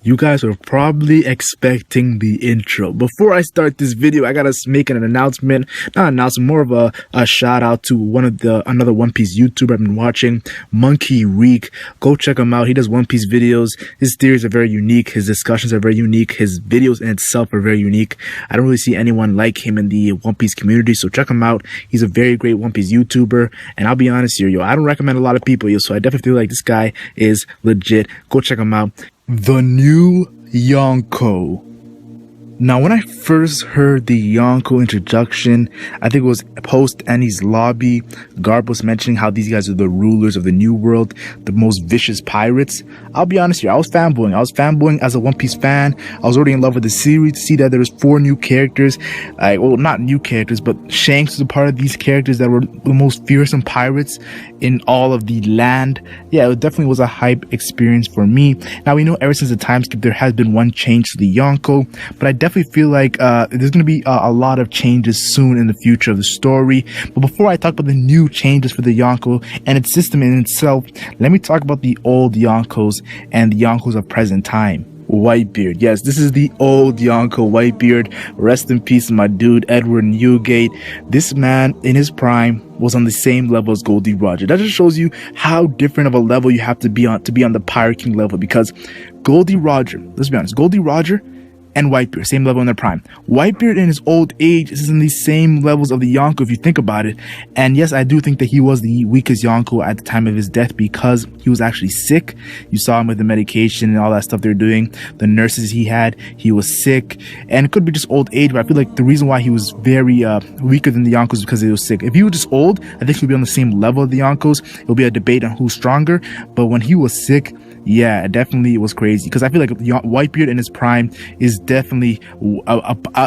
You guys are probably expecting the intro. Before I start this video, I gotta make an announcement. Not an announcement, more of a shout out to another One Piece YouTuber I've been watching, Monkey Reek. Go check him out. He does One Piece videos. His theories are very unique. His discussions are very unique. His videos in itself are very unique. I don't really see anyone like him in the One Piece community, so check him out. He's a very great One Piece YouTuber. And I'll be honest here, I don't recommend a lot of people, so I definitely feel like this guy is legit. Go check him out. The new Yonko. Now, when I first heard the Yonko introduction, I think it was post Annie's lobby, Garb was mentioning how these guys are the rulers of the new world, the most vicious pirates. I'll be honest here, I was fanboying. I was fanboying as a One Piece fan. I was already in love with the series. To see that there was 4 new characters, well, not new characters, but Shanks was a part of these characters that were the most fearsome pirates in all of the land. Yeah, it definitely was a hype experience for me. Now, we know ever since the time skip, there has been one change to the Yonko, but I definitely feel like there's going to be a lot of changes soon in the future of the story. But before I talk about the new changes for the Yonko and its system in itself, let me talk about the old Yonkos and the Yonkos of present time. Whitebeard. Yes, this is the old Yonko, Whitebeard. Rest in peace, my dude, Edward Newgate. This man, in his prime, was on the same level as Goldie Roger. That just shows you how different of a level you have to be on the Pirate King level, because Goldie Roger, let's be honest, Goldie Roger and Whitebeard, same level in their prime. Whitebeard in his old age is in the same levels of the Yonko if you think about it. And yes, I do think that he was the weakest Yonko at the time of his death because he was actually sick. You saw him with the medication and all that stuff they're doing. The nurses he had, he was sick. And it could be just old age, but I feel like the reason why he was very weaker than the Yonkos is because he was sick. If he was just old, I think he'd be on the same level of the Yonkos. It'll be a debate on who's stronger. But when he was sick, yeah, definitely it was crazy, because I feel like Whitebeard in his prime is definitely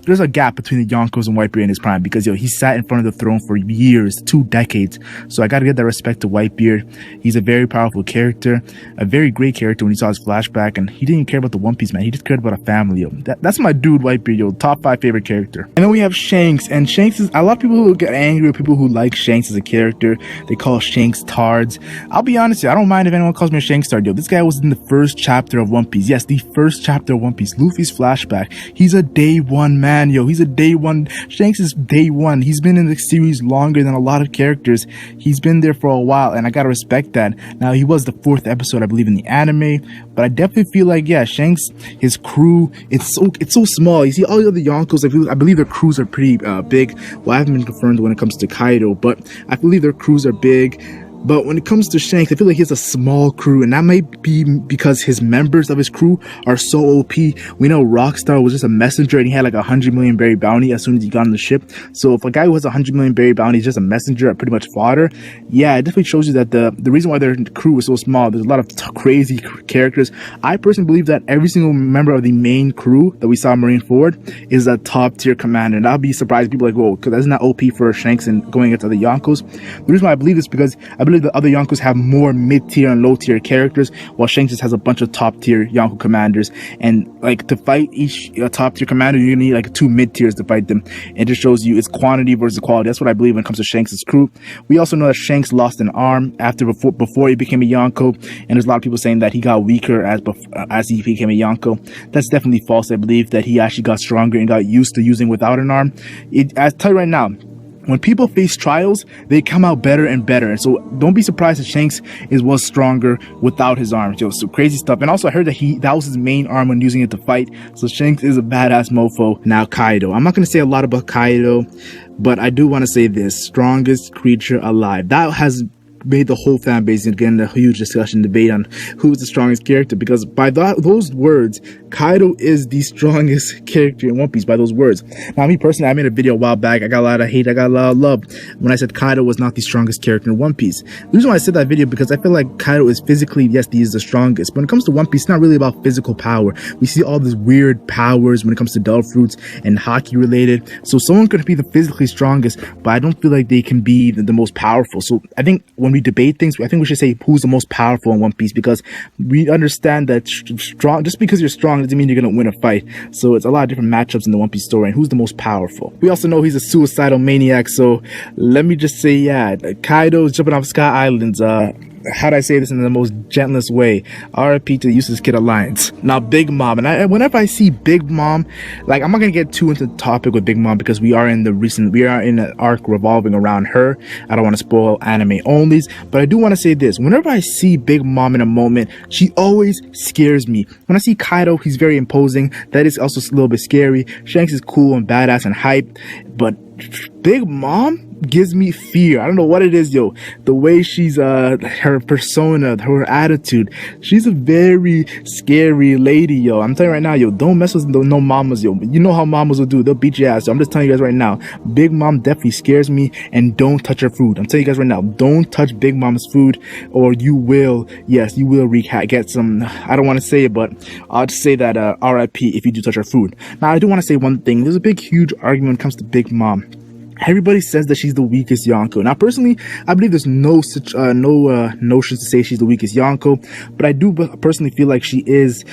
there's a gap between the Yonkos and Whitebeard in his prime, because he sat in front of the throne for years, 2 decades. So I gotta give that respect to Whitebeard. He's a very powerful character, a very great character when he saw his flashback, and he didn't care about the One Piece, man. He just cared about a family. That's my dude, Whitebeard, top 5 favorite character. And then we have Shanks, and Shanks is a lot of people who get angry with people who like Shanks as a character. They call Shanks tards. I'll be honest here, I don't mind if anyone calls me a Shanks tard. This guy was in the first chapter of One Piece. Yes, the first chapter of One Piece, Luffy's flashback. He's a day 1 man, he's a day 1. Shanks is day 1. He's been in the series longer than a lot of characters. He's been there for a while, and I gotta respect that. Now, he was the 4th episode, I believe, in the anime, but I definitely feel like, yeah, Shanks, his crew, it's so small. You see all the other Yonkos, I believe their crews are pretty big. Well, I haven't been confirmed when it comes to Kaido, but I believe their crews are big. But when it comes to Shanks, I feel like he has a small crew, and that might be because his members of his crew are so OP. We know Rockstar was just a messenger, and he had like 100 million berry bounty as soon as he got on the ship. So if a guy who has 100 million berry bounty is just a messenger at pretty much fodder, yeah, it definitely shows you that the reason why their crew is so small, there's a lot of crazy characters. I personally believe that every single member of the main crew that we saw in Marineford is a top tier commander, and I'll be surprised people like, whoa, because that's not OP for Shanks and going into the Yonkos. The reason why I believe this is because I believe the other Yonkos have more mid-tier and low-tier characters, while Shanks just has a bunch of top-tier Yonko commanders. And like, to fight each top-tier commander, you need like 2 mid-tiers to fight them. It just shows you it's quantity versus quality. That's what I believe when it comes to Shanks' crew. We also know that Shanks lost an arm before he became a Yonko, and there's a lot of people saying that he got weaker as he became a Yonko. That's definitely false. I believe that he actually got stronger and got used to using without an arm. I'll tell you right now, when people face trials, they come out better and better. And so don't be surprised that Shanks was stronger without his arms. So crazy stuff. And also I heard that that was his main arm when using it to fight. So Shanks is a badass mofo. Now Kaido. I'm not going to say a lot about Kaido, but I do want to say this: strongest creature alive. That has made the whole fan base get in a huge discussion debate on who's the strongest character, because by those words, Kaido is the strongest character in One Piece, by those words. Now, me personally, I made a video a while back. I got a lot of hate, I got a lot of love when I said Kaido was not the strongest character in One Piece. The reason why I said that video, because I feel like Kaido is physically, yes, he is the strongest. But when it comes to One Piece, it's not really about physical power. We see all these weird powers when it comes to Dull Fruits and hockey related. So someone could be the physically strongest, but I don't feel like they can be the most powerful. So I think when we debate things, I think we should say who's the most powerful in One Piece, because we understand that strong, just because you're strong doesn't mean you're going to win a fight. So it's a lot of different matchups in the One Piece story, and who's the most powerful. We also know he's a suicidal maniac, so let me just say, yeah, Kaido's jumping off Sky Islands. how do I say this in the most gentlest way? RIP to the Useless Kid Alliance. Now, Big Mom, and whenever I see Big Mom, like, I'm not gonna get too into the topic with Big Mom because we are in an arc revolving around her. I don't want to spoil anime onlys, but I do want to say this. Whenever I see Big Mom in a moment, she always scares me. When I see Kaido, he's very imposing. That is also a little bit scary. Shanks is cool and badass and hype, but Big Mom gives me fear. I don't know what it is, yo. The way she's, her persona, her attitude. She's a very scary lady, yo. I'm telling you right now, yo, don't mess with no mamas, yo. You know how mamas will do. They'll beat your ass. So I'm just telling you guys right now, Big Mom definitely scares me, and don't touch her food. I'm telling you guys right now, don't touch Big Mom's food, or you will, yes, you will get some, I don't want to say it, but I'll just say that, RIP if you do touch her food. Now, I do want to say one thing. There's a big, huge argument when it comes to Big Mom. Everybody says that she's the weakest Yonko. Now, personally, I believe there's no notions to say she's the weakest Yonko, but I do personally feel like she is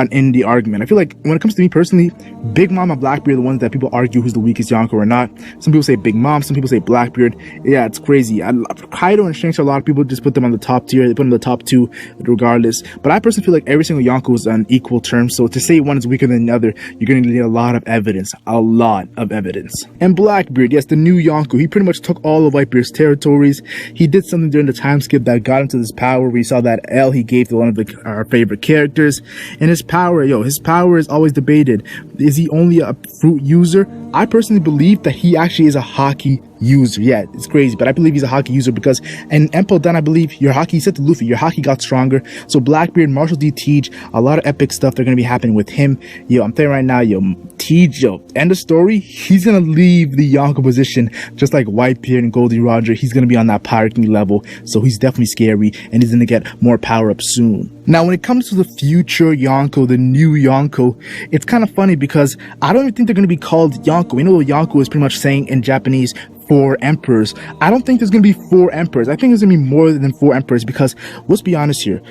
in the argument. I feel like when it comes to me personally, Big Mom and Blackbeard are the ones that people argue who's the weakest Yonko or not. Some people say Big Mom, some people say Blackbeard. Yeah, it's crazy. Kaido and Shanks, a lot of people just put them on the top tier. They put them in the top two regardless. But I personally feel like every single Yonko is on equal terms. So to say one is weaker than the other, you're going to need a lot of evidence. A lot of evidence. And Blackbeard, yes, the new Yonko, he pretty much took all of Whitebeard's territories. He did something during the time skip that got him to this power. We saw that L he gave to one of our favorite characters. And his power, his power is always debated. Is he only a fruit user? I personally believe that he actually is a hockey user. Yeah, it's crazy, but I believe he's a hockey user because in Empo Dan, I believe your hockey, he said to Luffy, your hockey got stronger. So Blackbeard, Marshall D. Teach, a lot of epic stuff that are going to be happening with him. Yo, I'm telling you right now, yo, Teach, end of story, he's going to leave the Yonko position just like Whitebeard and Goldie Roger. He's going to be on that Pirate King level, so he's definitely scary, and he's going to get more power up soon. Now, when it comes to the future Yonko, the new Yonko, it's kind of funny because I don't even think they're going to be called Yonko. We know Yonko is pretty much saying in Japanese 4 emperors. I don't think there's going to be 4 emperors. I think there's going to be more than 4 emperors because, let's be honest here,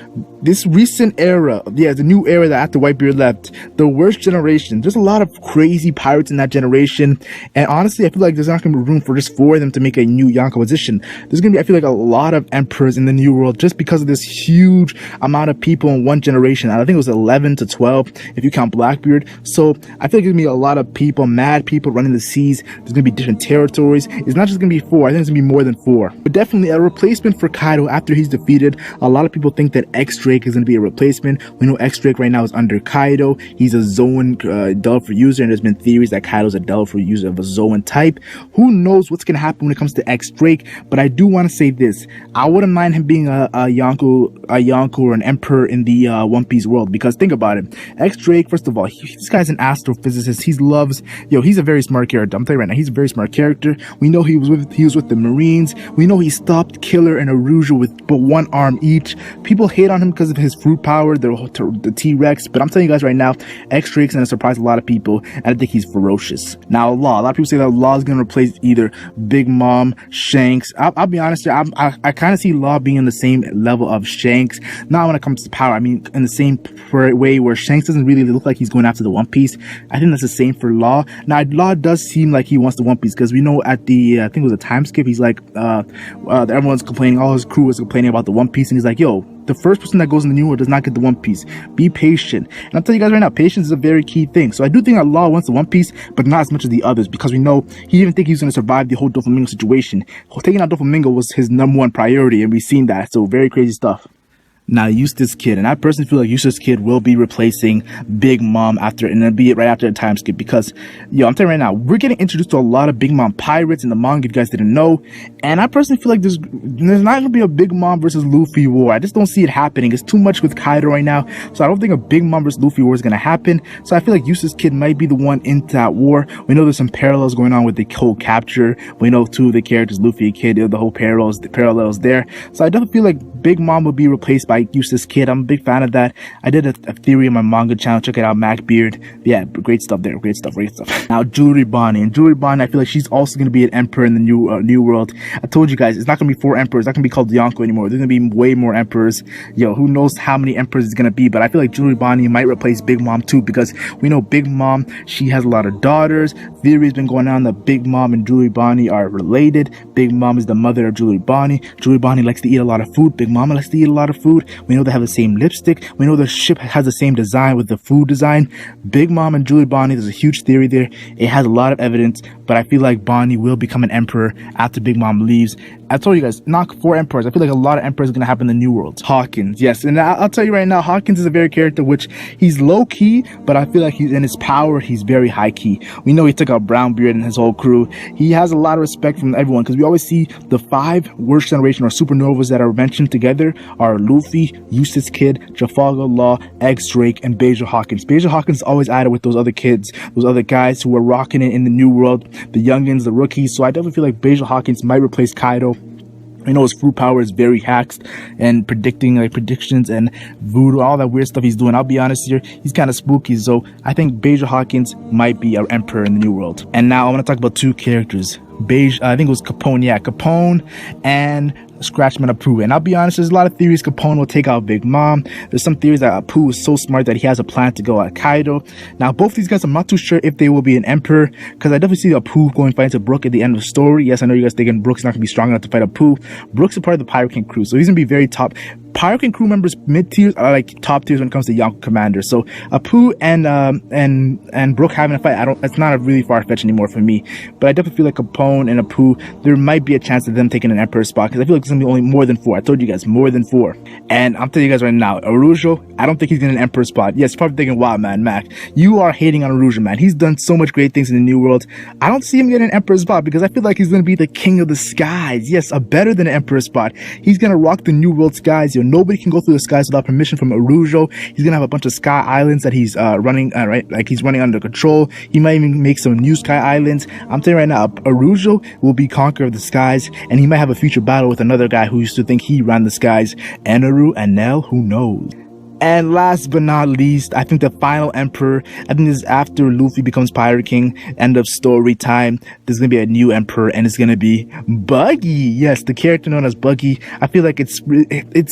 this recent era, yeah, the new era that after Whitebeard left, the worst generation, there's a lot of crazy pirates in that generation, and honestly, I feel like there's not going to be room for just 4 of them to make a new Yonko position. There's going to be, I feel like, a lot of emperors in the new world just because of this huge amount of people in one generation. I think it was 11 to 12 if you count Blackbeard. So I feel like there's going to be a lot of people, mad people running the seas. There's going to be different territories. It's not just going to be 4. I think it's going to be more than 4. But definitely a replacement for Kaido after he's defeated. A lot of people think that X-Drake is going to be a replacement. We know X-Drake right now is under Kaido. He's a Zoan Delphi user, and there's been theories that Kaido's a Delphi user of a Zoan type. Who knows what's going to happen when it comes to X-Drake? But I do want to say this. I wouldn't mind him being a Yonko or an emperor in the One Piece world, because think about it. X-Drake, first of all, this guy's an astrophysicist. He's a very smart character. I'm telling you right now, he's a very smart character. We know he was with the Marines. We know he stopped Killer and Arujo with but 1 arm each. People hate on him because of his fruit power, the T-Rex, but I'm telling you guys right now, X-Drake's gonna surprise a lot of people, and I think he's ferocious. Now, Law, a lot of people say that Law is gonna replace either Big Mom, Shanks. I'll be honest here, I kind of see Law being in the same level of Shanks, not when it comes to power. I mean, in the same way where Shanks doesn't really look like he's going after the One Piece. I think that's the same for Law. Now, Law does seem like he wants the One Piece, because we know at the I think it was a time skip, he's like everyone's complaining, all his crew was complaining about the One Piece, and he's like, yo, the first person that goes in the new world does not get the One Piece. Be patient. And I'm telling you guys right now, patience is a very key thing. So I do think that Law wants the One Piece, but not as much as the others, because we know he didn't think he was going to survive the whole Doflamingo situation. Taking out Doflamingo was his #1 priority, and we've seen that. So very crazy stuff. Now, Eustace Kid, and I personally feel like Eustace Kid will be replacing Big Mom and it'll be right after the time skip, because, yo, I'm telling you right now, we're getting introduced to a lot of Big Mom pirates in the manga you guys didn't know, and I personally feel like there's not going to be a Big Mom versus Luffy war. I just don't see it happening. It's too much with Kaido right now, so I don't think a Big Mom versus Luffy war is going to happen, so I feel like Eustace Kid might be the one into that war. We know there's some parallels going on with the whole capture. We know 2 of the characters, Luffy and Kid, the whole parallels there, so I definitely feel like Big Mom will be replaced by Eustace Kid. I'm a big fan of that. I did a theory on my manga channel. Check it out, MacBeard. Yeah, great stuff there. Great stuff. Now, Jewelry Bonnie. And Jewelry Bonnie, I feel like she's also going to be an emperor in the new world. I told you guys, it's not going to be 4 emperors. It's not going to be called Yonko anymore. There's going to be way more emperors. Yo, who knows how many emperors it's going to be. But I feel like Jewelry Bonnie might replace Big Mom too, because we know Big Mom, she has a lot of daughters. Theory's been going on that Big Mom and Jewelry Bonnie are related. Big Mom is the mother of Jewelry Bonnie. Jewelry Bonnie likes to eat a lot of food. Big Big Mama likes to eat a lot of food. We know they have the same lipstick. We know the ship has the same design with the food design. Big Mom and Julie Bonnie, there's a huge theory there. It has a lot of evidence, but I feel like Bonnie will become an emperor after Big Mom leaves. I told you guys, not 4 emperors. I feel like a lot of emperors are going to happen in the New World. Hawkins, yes. And I'll tell you right now, Hawkins is a very character which he's low-key, but I feel like he's in his power, he's very high-key. We know he took out Brownbeard and his whole crew. He has a lot of respect from everyone because we always see the 5 worst generation or supernovas that are mentioned together are Luffy, Eustace Kid, Trafalgar Law, X Drake, and Basil Hawkins. Basil Hawkins is always added with those other kids, those other guys who are rocking it in the New World, the youngins, the rookies. So I definitely feel like Basil Hawkins might replace Kaido. You know, his fruit power is very hacked and predicting like predictions and voodoo, all that weird stuff he's doing. I'll be honest here, he's kind of spooky. So I think Basil Hawkins might be our emperor in the New World. And now I want to talk about 2 characters. I think it was Capone. Yeah, Capone and Scratchman Apu. And I'll be honest, there's a lot of theories Capone will take out Big Mom. There's some theories that Apu is so smart that he has a plan to go at Kaido. Now, both these guys, I'm not too sure if they will be an emperor, because I definitely see Apu going fight into Brook at the end of the story. Yes, I know you guys thinking Brook's not going to be strong enough to fight Apu. Brook's a part of the Pirate King crew, so he's going to be very top. Pirate King crew members mid-tiers are like top tiers when it comes to Yonko Commander. So Apu and Brook having a fight, it's not a really far-fetched anymore for me. But I definitely feel like Capone and Apu, there might be a chance of them taking an emperor spot, because I feel like it's gonna be only more than 4. I told you guys, more than 4. And I'm telling you guys right now, Arujo, I don't think he's getting an emperor spot. Yes, you're probably thinking, wow, man, Mac, you are hating on Arujo, man. He's done so much great things in the New World. I don't see him getting an emperor spot because I feel like he's gonna be the king of the skies. Yes, a better than an emperor spot. He's gonna rock the New World skies. Nobody can go through the skies without permission from Arujo. He's gonna have a bunch of sky islands that he's running, right? Like he's running under control. He might even make some new sky islands. I'm telling you right now, Arujo will be conqueror of the skies, and he might have a future battle with another guy who used to think he ran the skies. Enaru and Nell, who knows? And last but not least, I think the final emperor, I think this is after Luffy becomes Pirate King, end of story time. There's gonna be a new emperor, and it's gonna be Buggy. Yes, the character known as Buggy. I feel like it's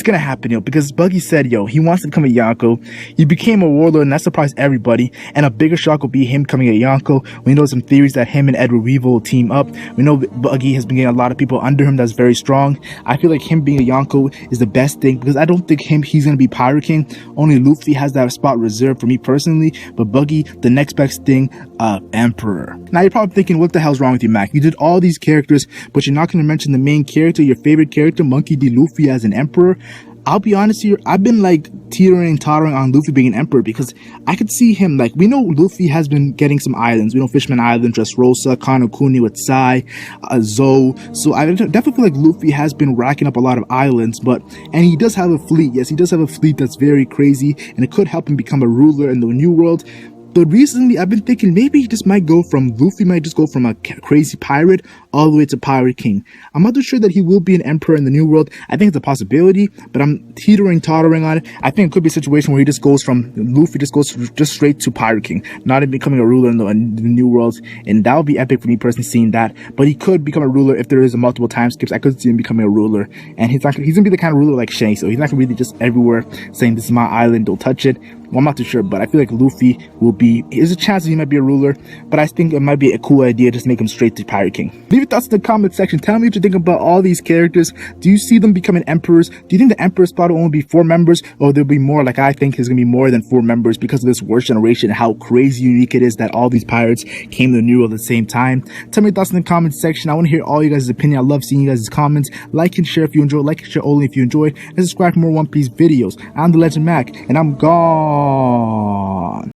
gonna happen, because Buggy said, he wants to become a Yonko. He became a warlord, and that surprised everybody. And a bigger shock will be him becoming a Yonko. We know some theories that him and Edward Weevil will team up. We know Buggy has been getting a lot of people under him that's very strong. I feel like him being a Yonko is the best thing, because I don't think he's gonna be Pirate King. Only Luffy has that spot reserved for me personally, but Buggy, the next best thing, Emperor. Now you're probably thinking, what the hell's wrong with you, Mac? You did all these characters, but you're not going to mention the main character, your favorite character, Monkey D. Luffy, as an Emperor. I'll be honest here, I've been like tottering on Luffy being an emperor, because I could see him, like, we know Luffy has been getting some islands. We know Fishman Island, Dressrosa, Kanokuni with Sai, Zou. So I definitely feel like Luffy has been racking up a lot of islands, and he does have a fleet. Yes, he does have a fleet that's very crazy, and it could help him become a ruler in the New World. But recently, I've been thinking maybe he just might go from, Luffy might just go from a crazy pirate all the way to Pirate King. I'm not too sure that he will be an emperor in the New World. I think it's a possibility, but I'm tottering on it. I think it could be a situation where he just goes from, Luffy just goes just straight to Pirate King, not even becoming a ruler in the New World. And that would be epic for me personally seeing that. But he could become a ruler if there is a multiple time skips. I could see him becoming a ruler. And he's gonna be the kind of ruler like Shanks, so he's not gonna be just everywhere saying, this is my island, don't touch it. Well, I'm not too sure, but I feel like Luffy will be, there's a chance that he might be a ruler, but I think it might be a cool idea just make him straight to Pirate King. Leave your thoughts in the comment section. Tell me what you think about all these characters. Do you see them becoming emperors? Do you think the emperor spot will only be 4 members, or there'll be more? Like, I think there's gonna be more than 4 members because of this worst generation and how crazy unique it is that all these pirates came to the New World at the same time. Tell me your thoughts in the comment section. I want to hear all you guys' opinion. I love seeing you guys' comments. Like and share if you enjoyed. Like and share only if you enjoyed. And subscribe for more One Piece videos. I'm the Legend Mac, and I'm gone.